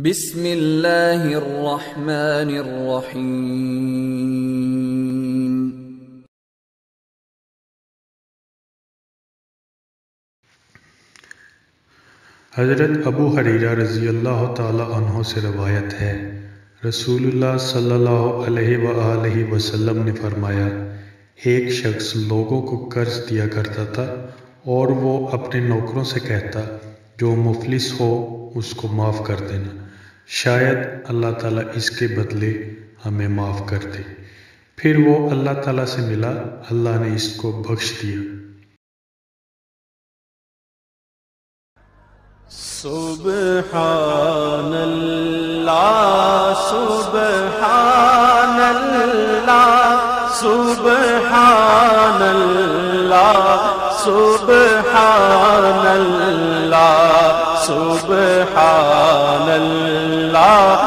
بسم اللہ الرحمن الرحیم۔ حضرت ابو ہریرہ رضی اللہ تعالی عنہ سے روایت ہے، رسول اللہ صلی اللہ علیہ وآلہ وسلم نے فرمایا، ایک شخص لوگوں کو قرض دیا کرتا تھا اور وہ اپنے نوکروں سے کہتا، جو مفلس ہو اس کو معاف کر دینا، شاید اللہ تعالیٰ اس کے بدلے ہمیں معاف کر دے۔ پھر وہ اللہ تعالیٰ سے ملا، اللہ نے اس کو بخش دیا۔ سبحان اللہ سبحان اللہ سبحان اللہ سبحان اللہ سبحان اللہ